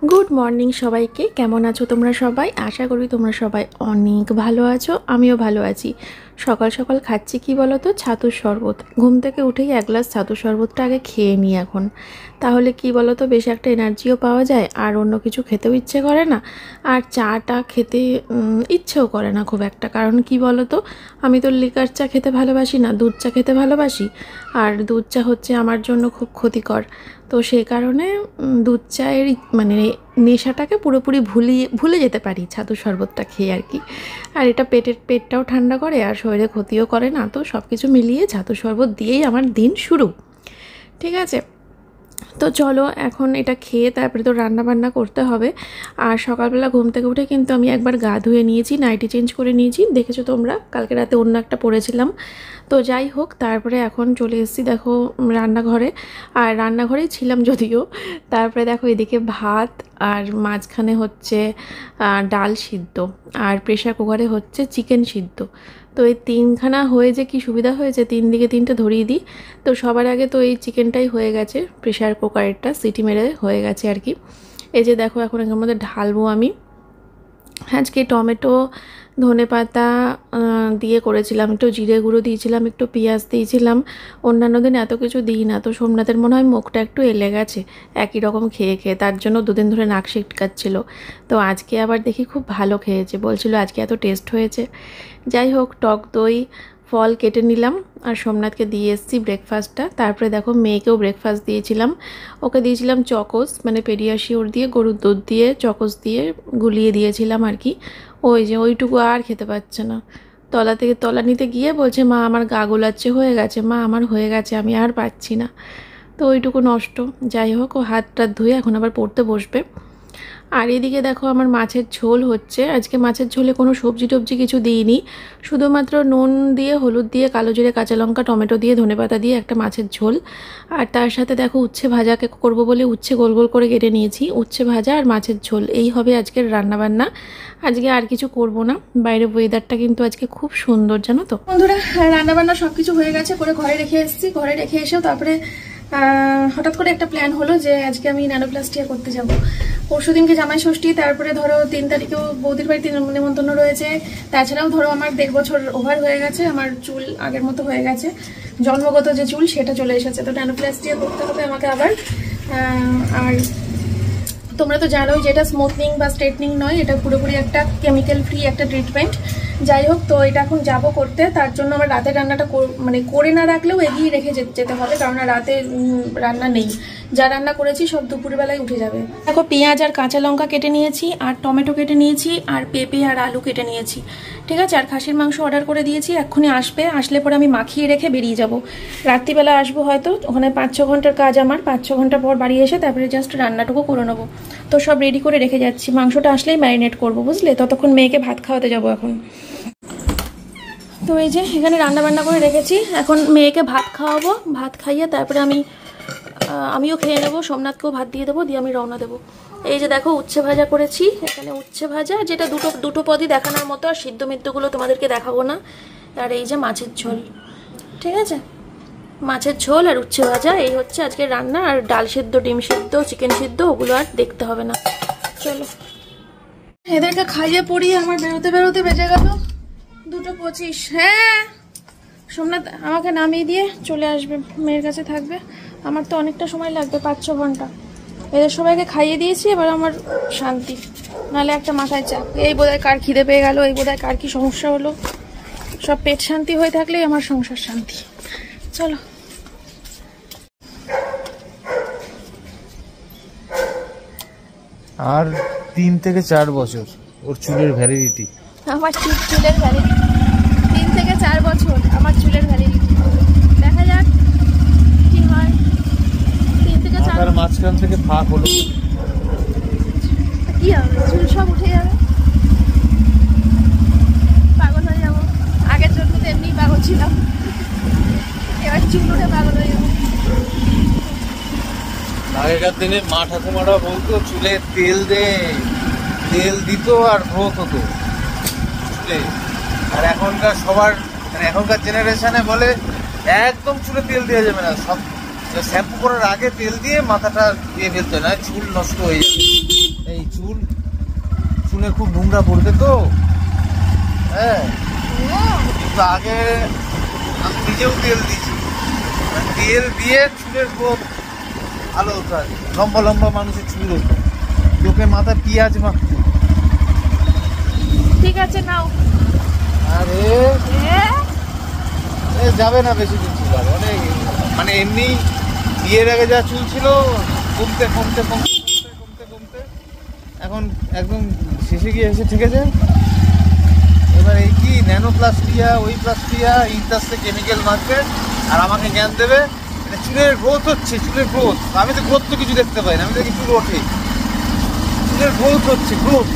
Good morning সবাইকে। কেমন আছো তোমরা সবাই? আশা করি তোমরা সবাই অনেক ভালো আছো, আমিও ভালো আছি। সকাল সকাল খাচ্ছি কি বলো তো, ছাতুর শরবত। ঘুম থেকে উঠেই এক গ্লাস ছাতুর শরবতটা আগে খেয়ে নিই এখন। তাহলে কি বলো তো, বেশ একটা এনার্জিও পাওয়া যায়, আর অন্য কিছু খেতেও ইচ্ছে করে না। আর চাটা খেতে ইচ্ছেও করে না খুব একটা। কারণ কি বলো তো, আমি তো লিকার চা খেতে ভালোবাসি না, দুধ চা খেতে ভালোবাসি। আর দুধ চা হচ্ছে আমার জন্য খুব ক্ষতিকর। তো সেই কারণে দুধ চায়ের মানে নেশাটাকে পুরোপুরি ভুলে যেতে পারি ছাতুর শরবতটা খেয়ে আর কি। আর এটা পেটটাও ঠান্ডা করে আর শরীরে ক্ষতিও করে না। তো সব কিছু মিলিয়ে ছাতুর শরবত দিয়েই আমার দিন শুরু। ঠিক আছে, তো চলো এখন এটা খেয়ে তারপরে তো রান্না বান্না করতে হবে। আর সকালবেলা ঘুম থেকে উঠে কিন্তু আমি একবার গা ধুয়ে নিয়েছি, নাইটি চেঞ্জ করে নিয়েছি, দেখেছো তোমরা কালকে রাতে অন্য একটা পরেছিলাম। তো যাই হোক, তারপরে এখন চলে এসেছি দেখো রান্নাঘরে। আর রান্নাঘরেই ছিলাম যদিও। তারপরে দেখো এদিকে ভাত, আর মাঝখানে হচ্ছে ডাল সিদ্ধ, আর প্রেশার কুকারে হচ্ছে চিকেন সিদ্ধ। তো এই তিনখানা হয়ে যে কি সুবিধা হয়েছে, তিন দিকে তিনটে ধরিয়ে দিই। তো সবার আগে তো এই চিকেনটাই হয়ে গেছে, প্রেশার কুকারেরটা সিটি মেরে হয়ে গেছে আর কি। এই যে দেখো এখন এর মধ্যে ঢালবো আমি। আজকে টমেটো ধনেপাতা দিয়ে করেছিলাম, একটু জিরে গুঁড়ো দিয়েছিলাম, একটু পেঁয়াজ দিয়েছিলাম। অন্যান্য দিন এত কিছু দিই না। তো সোমনাথের মনে হয় মুখটা একটু এলে গেছে একই রকম খেয়ে খেয়ে, তার জন্য দুদিন ধরে নাক সিটকাচ্ছিল। তো আজকে আবার দেখি খুব ভালো খেয়েছে, বলছিল আজকে এত টেস্ট হয়েছে। যাই হোক, টক দই ফল কেটে নিলাম আর সোমনাথকে দিয়ে এসেছি ব্রেকফাস্টটা। তারপরে দেখো মেয়েকেও ব্রেকফাস্ট দিয়েছিলাম। ওকে দিয়েছিলাম চকোস, মানে পেডিয়াশিওর দিয়ে গরুর দুধ দিয়ে চকোস দিয়ে গুলিয়ে দিয়েছিলাম আর কি। ওই যে ওইটুকু আর খেতে পারছে না। তলা থেকে তলা নিতে গিয়ে বলছে, মা আমার গা গোলাচ্ছে, হয়ে গেছে মা, আমার হয়ে গেছে, আমি আর পাচ্ছি না। তো ওইটুকু নষ্ট। যাই হোক, ও হাত টাত ধুয়ে এখন আবার পড়তে বসবে। আর এদিকে দেখো আমার মাছের ঝোল হচ্ছে। আজকে মাছের ঝোলে কোনো সবজি টবজি কিছু দিইনি, শুধুমাত্র নুন দিয়ে, হলুদ দিয়ে, কালো জিরে, কাঁচা লঙ্কা, টমেটো দিয়ে, ধনেপাতা দিয়ে একটা মাছের ঝোল। আর তার সাথে দেখো উচ্ছে ভাজাকে করবো বলে উচ্ছে গোল গোল করে কেটে নিয়েছি। উচ্ছে ভাজা আর মাছের ঝোল, এই হবে আজকের রান্নাবান্না। আজকে আর কিছু করব না। বাইরে ওয়েদারটা কিন্তু আজকে খুব সুন্দর, জানো তো বন্ধুরা। রান্নাবান্না সব কিছু হয়ে গেছে, করে ঘরে রেখে এসেছি। ঘরে রেখে এসেও তারপরে হঠাৎ করে একটা প্ল্যান হলো যে আজকে আমি ন্যানোপ্লাস্টিয়া করতে যাব। পরশু দিনকে জামাই ষষ্ঠী, তারপরে ধরো 3 তারিখেও বৌদির বাড়িতে নেমন্তন্ন রয়েছে। তাছাড়াও ধরো আমার 1.5 বছর ওভার হয়ে গেছে, আমার চুল আগের মতো হয়ে গেছে, জন্মগত যে চুল সেটা চলে এসেছে। তো ন্যানোপ্লাস্টিয়া করতে হবে আমাকে আবার। আর তোমরা তো জানোই যে এটা স্মুথনিং বা স্ট্রেটনিং নয়, এটা পুরোপুরি একটা কেমিক্যাল ফ্রি একটা ট্রিটমেন্ট। যাই হোক, তো এটা এখন যাব করতে। তার জন্য আমার রাতের রান্নাটা মানে করে না রাখলেও এগিয়ে রেখে যেতে হবে, কারণ রাতে রান্না নেই। যা রান্না করেছি সব দুপুরবেলায় উঠে যাবে। দেখো পেঁয়াজ আর কাঁচা লঙ্কা কেটে নিয়েছি, আর টমেটো কেটে নিয়েছি, আর পেঁপে আর আলু কেটে নিয়েছি। ঠিক আছে, আর খাসির মাংস অর্ডার করে দিয়েছি, এক্ষুনি আসবে। আসলে পরে আমি মাখিয়ে রেখে বেরিয়ে যাব। রাত্রিবেলা আসবো হয়তো, ওখানে 5-6 ঘন্টার কাজ আমার। 5-6 ঘন্টা পর বাড়ি এসে তারপরে জাস্ট রান্নাটুকু করে নেবো। তো সব রেডি করে রেখে যাচ্ছি, মাংসটা আসলেই ম্যারিনেট করবো, বুঝলে। ততক্ষণ মেয়েকে ভাত খাওয়াতে যাবো এখন। তো এই যে এখানে রান্না বান্না করে রেখেছি, এখন মেয়েকে ভাত খাওয়াবো। ভাত খাইয়ে তারপরে আমিও খেয়ে নেবো, সোমনাথকেও ভাত দিয়ে দেবো, দিয়ে আমি রওনা দেবো। এই যে দেখো উচ্ছে ভাজা করেছি, এখানে উচ্ছে ভাজা, যেটা দুটো পদই দেখানোর মতো, আর সিদ্ধ মিদ্ধগুলো তোমাদেরকে দেখাবো না। আর এই যে মাছের ঝোল, ঠিক আছে, মাছের ঝোল আর উচ্ছে ভাজা, এই হচ্ছে আজকে রান্না। আর ডাল সিদ্ধ, ডিম সিদ্ধ, চিকেন সিদ্ধ, ওগুলো আর দেখতে হবে না। চলো এদেরকে খাইয়ে পড়িয়ে আমার বেরোতে বেরোতে বেজে গেল 2:25। হ্যাঁ, সোমনাথ আমাকে নামিয়ে দিয়ে চলে আসবে, মেয়ের কাছে থাকবে। আমার তো অনেকটা সময় লাগবে, 5-6 ঘন্টা। এদের সবাইকে খাইয়ে দিয়েছি, এবার আমার শান্তি, নাহলে একটা মাথায় চাপ। এই বোধহয় কার খিদে পেয়ে গেল, এই বোধহয় কার কি সমস্যা হলো। সব পেট শান্তি হয়ে থাকলেই আমার সংসার শান্তি। চলো। আর 3 থেকে 4 বছর ওর চুলের ভ্যালিডিটি। আমার চুলের ভ্যালিডিটি 3 থেকে 4 বছর, আমার চুলের ভ্যালিডিটি। দেখা যাক কি হয়। 3 থেকে 4 মাঝখান থেকে ফাঁক হলো, কি হবে, চুল সব উঠে যাবে, পাগল হয়ে যাবো। আগের জন্য তো এমনি পাগল ছিলাম, এবার চুল উঠে পাগল হয়ে যাবো। আগেকার দিনে মা ঠাকুমারা বলতো চুলে তেল দিত আর গ্রোথ হতো চুলে। আর এখনকার সবার, মানে এখনকার জেনারেশনে বলে একদম চুলে তেল দেওয়া যাবে না, সব শ্যাম্পু করার আগে তেল দিয়ে মাথাটা দিয়ে ফেলতে হয়, না চুল নষ্ট হয়ে যাবে। এই চুলে খুব নোংরা পড়বে তো, হ্যাঁ। কিন্তু আগে আমি নিজেও তেল দিয়েছি, তেল দিয়ে চুলের গ্রোথ ভালো হতো আর কি। লম্বা লম্বা মানুষের চুল হতো, লোকে মাথায় পেঁয়াজ মাখতো। ঠিক আছে নাও। আরে যাবে না বেশি দিন চুল, আর অনেক মানে এমনি বিয়ের আগে যা চুল ছিল কমতে কমতে কমতে কমতে কমতে এখন একদম শেষে গিয়ে এসে ঠিক আছে। এবার এই কি ন্যানোপ্লাস্টিয়া, ওই প্লাস্টিয়া, ইন্টাসে কেমিক্যাল মারবে আর আমাকে জ্ঞান দেবে চুলের গ্রোথ হচ্ছে, চুলের গ্রোথ। আমি তো গ্রোথ তো কিছু দেখতে পাই না, আমি দেখি চুল ওঠে, চুলের গ্রোথ হচ্ছে, growth.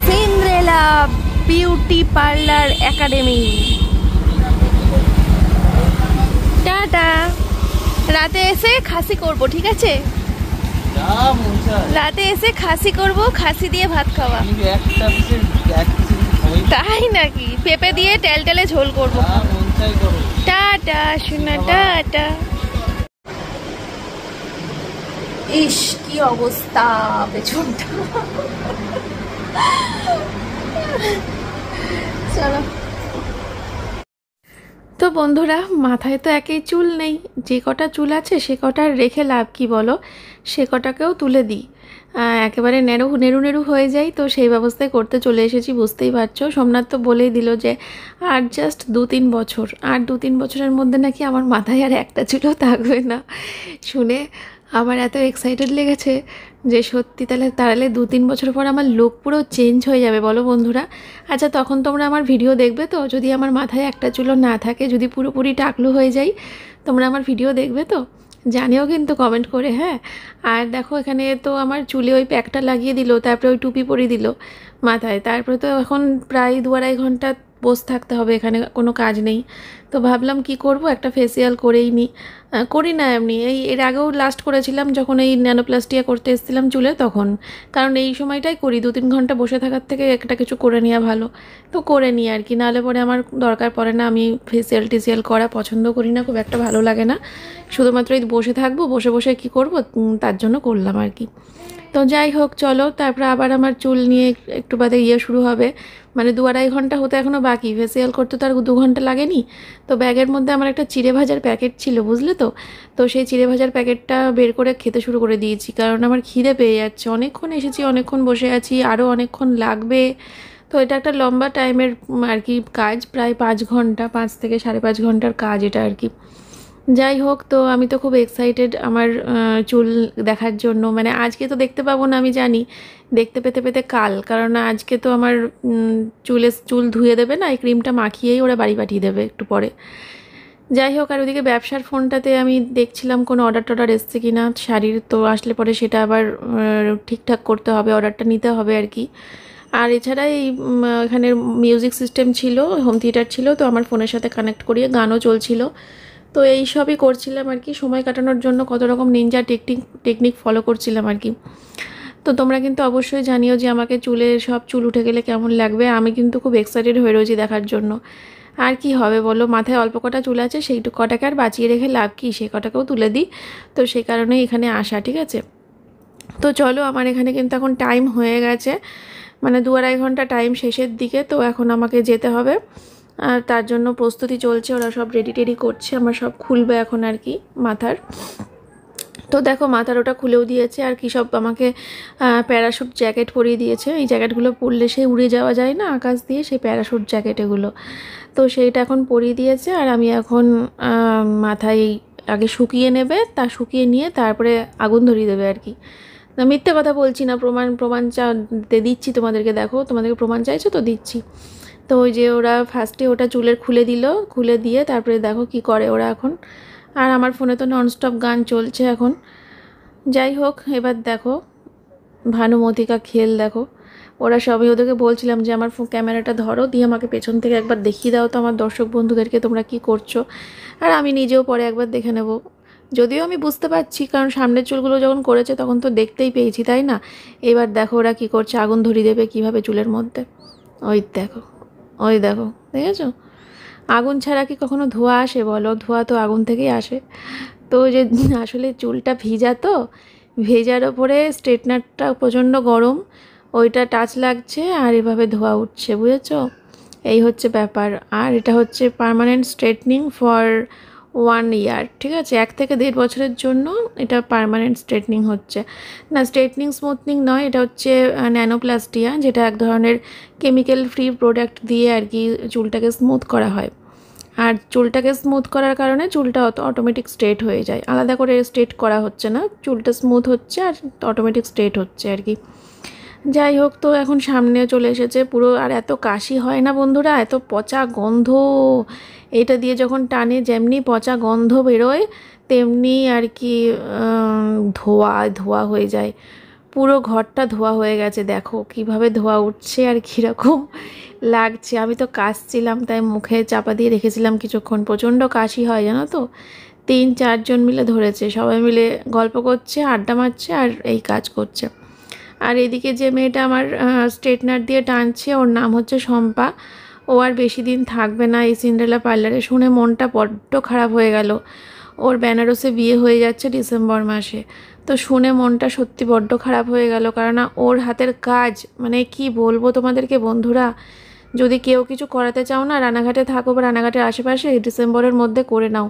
Cinderella beauty parlour academy. Tata. রাতে এসে খাসি করব, ঠিক আছে? রাতে এসে খাসি করব, খাসি দিয়ে ভাত খাওয়া। তাই নাকি? পেঁপে দিয়ে টেলটেলে ঝোল করব। টাটা সোনা, টাটা। ইস কি অবস্থা পেছনটা। চলো। তো বন্ধুরা, মাথায় তো একই চুল নেই, যে কটা চুল আছে সে কটা রেখে লাভ কি বলো, সে কটাকেও তুলে দিই, একেবারে নেড়ু নেড়ু নেড়ু হয়ে যায়। তো সেই ব্যবস্থায় করতে চলে এসেছি, বুঝতেই পারছো। সোমনাথ তো বলেই দিল যে আর জাস্ট 2-3 বছর, আর 2-3 বছরের মধ্যে নাকি আমার মাথায় আর একটা চুলও থাকবে না। শুনে আমার এত এক্সাইটেড লেগেছে যে সত্যি তাহলে 2-3 বছর পর আমার লুক পুরো চেঞ্জ হয়ে যাবে, বলো বন্ধুরা। আচ্ছা, তখন তোমরা আমার ভিডিও দেখবে তো? যদি আমার মাথায় একটা চুলও না থাকে, যদি পুরোপুরি টাকলু হয়ে যাই, তোমরা আমার ভিডিও দেখবে তো? জানিও কিন্তু কমেন্ট করে, হ্যাঁ। আর দেখো এখানে তো আমার চুলে ওই প্যাকটা লাগিয়ে দিল, তারপরে ওই টুপি পরিয়ে দিল মাথায়, তারপরে তো এখন প্রায় 2-2.5 ঘন্টা বসে থাকতে হবে, এখানে কোনো কাজ নেই। তো ভাবলাম কি করব, একটা ফেসিয়াল করেই নিই। করি না এমনি, এর আগেও লাস্ট করেছিলাম যখন এই ন্যানোপ্লাস্টিয়া করতে এসেছিলাম চুলে, তখন। কারণ এই সময়টাই করি, 2-3 ঘন্টা বসে থাকার থেকে একটা কিছু করে নেওয়া ভালো। তো করে নিই আর কি, নাহলে পরে আমার দরকার পড়ে না। আমি ফেসিয়াল টেসিয়াল করা পছন্দ করি না, খুব একটা ভালো লাগে না। শুধুমাত্র এই বসে থাকবো, বসে বসে কী করব, তার জন্য করলাম আর কি। তো যাই হোক, চলো। তারপরে আবার আমার চুল নিয়ে একটু বাদে শুরু হবে, মানে 2-2.5 ঘন্টা হতে এখনও বাকি। ফেসিয়াল করতে তো আর 2 ঘন্টা লাগেনি। তো ব্যাগের মধ্যে আমার একটা চিড়ে ভাজার প্যাকেট ছিল, বুঝলে তো। তো সেই চিড়ে ভাজার প্যাকেটটা বের করে খেতে শুরু করে দিয়েছি, কারণ আমার খিদে পেয়ে যাচ্ছে। অনেকক্ষণ এসেছি, অনেকক্ষণ বসে আছি, আরও অনেকক্ষণ লাগবে। তো এটা একটা লম্বা টাইমের আর কি কাজ, প্রায় 5 ঘন্টা, 5 থেকে 5.5 ঘন্টার কাজ এটা আর কি। যাই হোক, তো আমি তো খুব এক্সাইটেড আমার চুল দেখার জন্য। মানে আজকে তো দেখতে পাবো না আমি জানি, দেখতে পেতে পেতে কাল, কারণ আজকে তো আমার চুল ধুয়ে দেবে না, এই ক্রিমটা মাখিয়েই ওরা বাড়ি পাঠিয়ে দেবে একটু পরে। যাই হোক, আর ওদিকে ব্যবসার ফোনটাতে আমি দেখছিলাম কোনো অর্ডার টর্ডার এসছে কি না শাড়ির। তো আসলে পরে সেটা আবার ঠিকঠাক করতে হবে, অর্ডারটা নিতে হবে আর কি। আর এছাড়া এই এখানে মিউজিক সিস্টেম ছিল, হোম থিয়েটার ছিল, তো আমার ফোনের সাথে কানেক্ট করিয়ে গানও চলছিল। তো এই সবই করছিলাম আর কি, সময় কাটানোর জন্য কত রকম নিনজা টেকনিক ফলো করছিলাম আর কি। তো তোমরা কিন্তু অবশ্যই জানিও যে আমাকে সব চুল উঠে গেলে কেমন লাগবে। আমি কিন্তু খুব এক্সাইটেড হয়ে রয়েছি দেখার জন্য। আর কি হবে বলো, মাথায় অল্প কটা চুল আছে, সেই কটাকে আর বাঁচিয়ে রেখে লাভ কি, সেই কটাকেও তুলে দিই। তো সেই কারণেই এখানে আসা, ঠিক আছে। তো চলো, আমার এখানে কিন্তু এখন টাইম হয়ে গেছে, মানে 2-2.5 ঘন্টা টাইম শেষের দিকে। তো এখন আমাকে যেতে হবে, আর তার জন্য প্রস্তুতি চলছে, ওরা সব রেডি টেডি করছে, আমার সব খুলবে এখন আর কি মাথার। তো দেখো মাথার ওটা খুলেও দিয়েছে, আর কি সব আমাকে প্যারাশুট জ্যাকেট পরিয়ে দিয়েছে। এই জ্যাকেটগুলো পরলে সেই উড়ে যাওয়া যায় না আকাশ দিয়ে, সেই প্যারাশুট জ্যাকেট এগুলো। তো সেইটা এখন পরিয়ে দিয়েছে, আর আমি এখন মাথায় আগে শুকিয়ে নেবে, তা শুকিয়ে নিয়ে তারপরে আগুন ধরিয়ে দেবে আর কি। না, মিথ্যে কথা বলছি না, প্রমাণ দিচ্ছি তোমাদেরকে। দেখো, তোমাদেরকে প্রমাণ চাইছো তো, দিচ্ছি। তো ওই যে ওরা ফার্স্টে ওটা চুলের খুলে দিল, খুলে দিয়ে তারপরে দেখো কি করে ওরা এখন। আর আমার ফোনে তো ননস্টপ গান চলছে এখন। যাই হোক, এবার দেখো ভানুমতিকা খেল, দেখো ওরা সবই। ওদেরকে বলছিলাম যে আমার ক্যামেরাটা ধরো, দিয়ে আমাকে পেছন থেকে একবার দেখিয়ে দাও তো আমার দর্শক বন্ধুদেরকে তোমরা কি করছো। আর আমি নিজেও পরে একবার দেখে নেব যদিও আমি বুঝতে পারছি, কারণ সামনের চুলগুলো যখন করেছে তখন তো দেখতেই পেয়েছি, তাই না? এবার দেখো ওরা কী করছে, আগুন ধরিয়ে দেবে কীভাবে চুলের মধ্যে। ওই দেখো, ওই দেখো, দেখেছো? আগুন ছাড়া কি কখনো ধোঁয়া আসে বলো? ধোঁয়া তো আগুন থেকেই আসে। তো যে আসলে চুলটা ভিজা, তো ভেজার ওপরে স্ট্রেটনারটা প্রচণ্ড গরম, ওইটা টাচ লাগছে আর এভাবে ধোঁয়া উঠছে, বুঝেছো? এই হচ্ছে ব্যাপার। আর এটা হচ্ছে পার্মানেন্ট স্ট্রেটনিং ফর 1 ইয়ার, ঠিক আছে? 1 থেকে 1.5 বছরের জন্য এটা পার্মানেন্ট স্ট্রেটনিং হচ্ছে। না, স্ট্রেটনিং স্মুথনিং নয়, এটা হচ্ছে ন্যানোপ্লাস্টিয়া, যেটা এক ধরনের কেমিক্যাল ফ্রি প্রোডাক্ট দিয়ে আর কি চুলটাকে স্মুথ করা হয়। আর চুলটাকে স্মুথ করার কারণে চুলটা অটোমেটিক স্ট্রেট হয়ে যায়, আলাদা করে স্ট্রেট করা হচ্ছে না, চুলটা স্মুথ হচ্ছে আর অটোমেটিক স্ট্রেট হচ্ছে আর কি। যাই হোক, তো এখন সামনেও চলে এসেছে পুরো। আর এত কাশি হয় না বন্ধুরা, এত পচা গন্ধ, এটা দিয়ে যখন টানে যেমনি পচা গন্ধ বেরোয় তেমনি আর কি ধোয়া ধোয়া হয়ে যায়, পুরো ঘরটা ধোয়া হয়ে গেছে। দেখো কিভাবে ধোয়া উঠছে আর কীরকম লাগছে। আমি তো কাশছিলাম, তাই মুখে চাপা দিয়ে রেখেছিলাম কিছুক্ষণ। প্রচণ্ড কাশি হয় জানো তো। 3-4 জন মিলে ধরেছে, সবাই মিলে গল্প করছে, আড্ডা মারছে আর এই কাজ করছে। আর এদিকে যে মেয়েটা আমার স্ট্রেটনার দিয়ে টানছে, ওর নাম হচ্ছে শম্পা। ও আর বেশি দিন থাকবে না এই সিন্ড্রেলা পার্লারে। শুনে মনটা বড্ড খারাপ হয়ে গেল। ওর বেনারসে বিয়ে হয়ে যাচ্ছে ডিসেম্বর মাসে। তো শুনে মনটা সত্যি বড্ড খারাপ হয়ে গেল, কারণ ওর হাতের কাজ মানে কি বলবো তোমাদেরকে বন্ধুরা। যদি কেউ কিছু করাতে চাও না, রানাঘাটে থাকো বা রানাঘাটের আশেপাশে, ডিসেম্বরের মধ্যে করে নাও,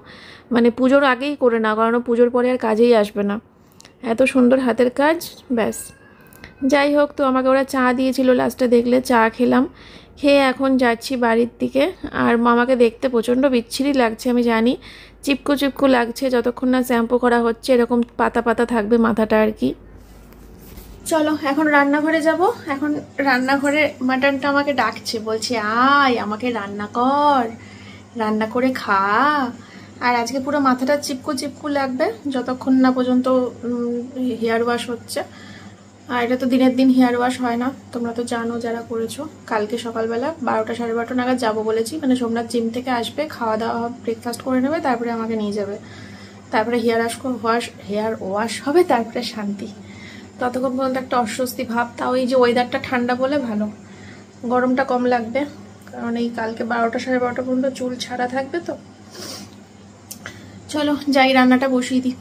মানে পুজোর আগেই করে নাও, কারণ পুজোর পরে আর কাজেই আসবে না। এত সুন্দর হাতের কাজ, ব্যাস। যাই হোক, তো আমাকে ওরা চা দিয়েছিল লাস্টে, দেখলে চা খেলাম। খেয়ে এখন যাচ্ছি বাড়ির দিকে। আর মামাকে দেখতে প্রচণ্ড বিচ্ছিরি লাগছে, আমি জানি, চিপকু চিপকু লাগছে, যতক্ষণ না শ্যাম্পু করা হচ্ছে এরকম পাতা পাতা থাকবে মাথাটা আর কি। চলো এখন রান্নাঘরে যাব। এখন রান্নাঘরে মাটনটা আমাকে ডাকছে, বলছে আয় আমাকে রান্না কর, রান্না করে খা। আর আজকে পুরো মাথাটা চিপকু চিপকু লাগবে যতক্ষণ না পর্যন্ত হেয়ার ওয়াশ হচ্ছে। আর এটা তো দিনের দিন হেয়ার ওয়াশ হয় না, তোমরা তো জানো যারা করেছো। কালকে সকালবেলা 12টা 12:30 নাগাদ যাবো বলেছি, মানে সোমনাথ জিম থেকে আসবে, খাওয়া দাওয়া ব্রেকফাস্ট করে নেবে, তারপরে আমাকে নিয়ে যাবে, তারপরে হেয়ার ওয়াশ হবে, তারপরে শান্তি। ততক্ষণ পর্যন্ত একটা অস্বস্তি ভাব। তাও এই যে ওয়েদারটা ঠান্ডা বলে ভালো, গরমটা কম লাগবে, কারণ এই কালকে 12টা 12:30 পর্যন্ত চুল ছাড়া থাকবে। তো চলো যাই, রান্নাটা বসিয়ে দিই।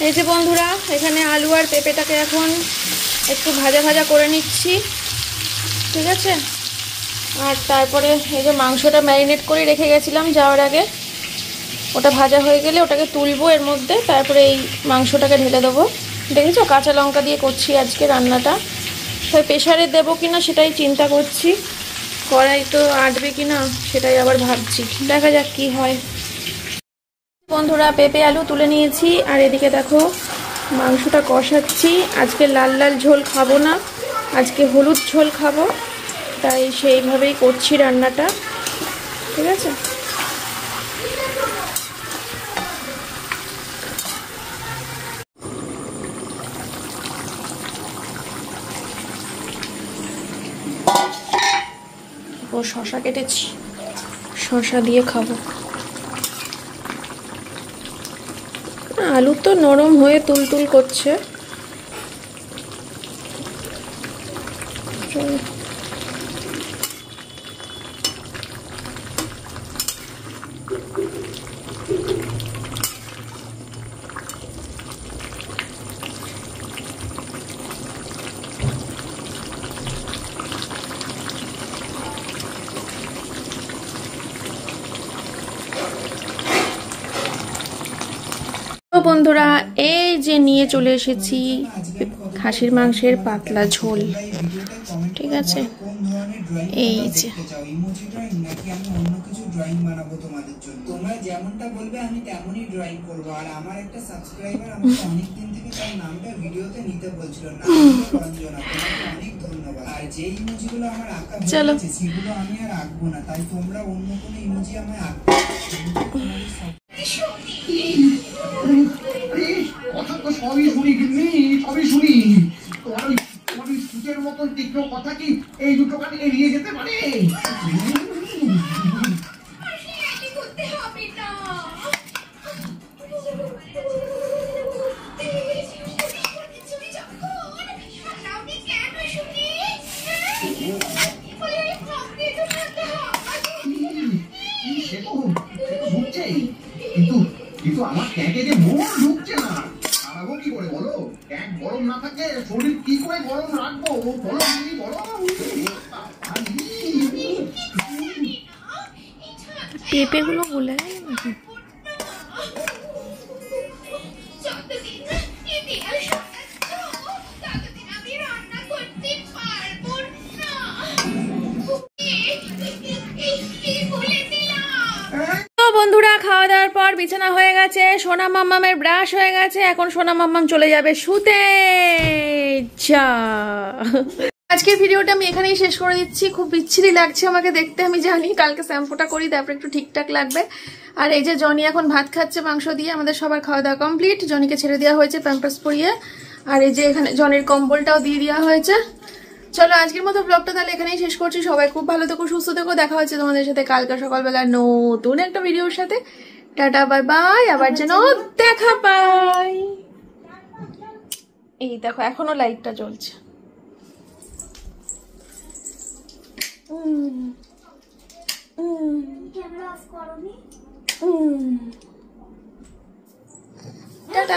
এই যে বন্ধুরা, এখানে আলু আর পেঁপেটাকে এখন একটু ভাজা ভাজা করে নিচ্ছি, ঠিক আছে? আর তারপরে এই যে মাংসটা ম্যারিনেট করে রেখে গেছিলাম যাওয়ার আগে, ওটা ভাজা হয়ে গেলে ওটাকে তুলবো এর মধ্যে, তারপরে এই মাংসটাকে ঢেলে দেবো। দেখেছো কাঁচা লঙ্কা দিয়ে করছি আজকে রান্নাটা। তাই প্রেশারে দেবো কিনা সেটাই চিন্তা করছি, কড়াই তো আটবে কিনা সেটাই আবার ভাবছি, দেখা যাক কি হয়। বন্ধুরা পেঁপে আলু তুলে নিয়েছি, আর এদিকে দেখো মাংসটা কষাচ্ছি। আজকে লাল লাল ঝোল খাবো না, আজকে হলুদ ঝোল খাবো, তাই সেইভাবেই করছি রান্নাটা, ঠিক আছে? ও শসা কেটেছি, শসা দিয়ে খাবো। আলু তো নরম হয়ে তুলতুল করছে। বন্ধুরা এই যে নিয়ে চলে এসেছি খাসির মাংসের পাতলা ঝোল, ঠিক আছে? এই যে ড্রয়িং বানাবো তোমাদের জন্য, তোমরা যেমনটা বলবে আমি তেমনই ড্রয়িং করব। আর আমার একটা সাবস্ক্রাইবার আমাকে অনেক দিন থেকে তার নামটা ভিডিওতে নিতে বলছিল, রঞ্জনা, তোমাকে অনেক ধন্যবাদ। আর যে ইমোজিগুলো আমার আঁকা হয়েছে সেগুলো আমি আর আঁকবো না, তাই তোমরা অন্য কোনো ইমোজি আমায় আঁকবে। কথা তো সবই শুনি, কিন্তু সবই শুনি, তোমার ওই সুচের মতন তীক্ষ্ণ কথা কি এই দুটো কানে এড়িয়ে যেতে পারে? কিন্তু আমার ট্যাঙ্কে যে মোড় ঢুকছে না, সারাবো কি করে বলো? ট্যাঙ্ক গরম না থাকলে শরীর কি করে গরম রাখবো বলো? পেঁপেগুলো গলে গেল নাকি? তো বন্ধুরা, খাওয়া দাওয়ার পর বিছানা হয়ে গেছে, সোনা মাম্মামের ব্রাশ হয়ে গেছে, এখন সোনা মাম্মাম চলে যাবে শুতে। যা, আজকের ভিডিওটা আমি এখানেই শেষ করে দিচ্ছি। খুব বিচ্ছিরি লাগছে আমাকে দেখতে, আমি জানি। কালকে শ্যাম্পুটা করি, তারপর একটু ঠিকঠাক লাগবে। আর এই যে জনি এখন ভাত খাচ্ছে মাংস দিয়ে। আমাদের সবার খাওয়া দাওয়া কমপ্লিট। জনিকে ছেড়ে দেওয়া হয়েছে প্যাম্পার্স পরিয়ে। আর এই যে এখানে জনির কম্বলটাও দিয়ে দেওয়া হয়েছে। চলো আজকের মতো ব্লগটা তাহলে এখানেই শেষ করছি। সবাই খুব ভালো থেকো, সুস্থ থেকো। দেখা হচ্ছে তোমাদের সাথে কালকে সকালবেলা নতুন একটা ভিডিওর সাথে। Tata, bye bye. আবার যেন দেখা পাই। এই দেখো এখনো লাইটটা জ্বলছে। টাটা।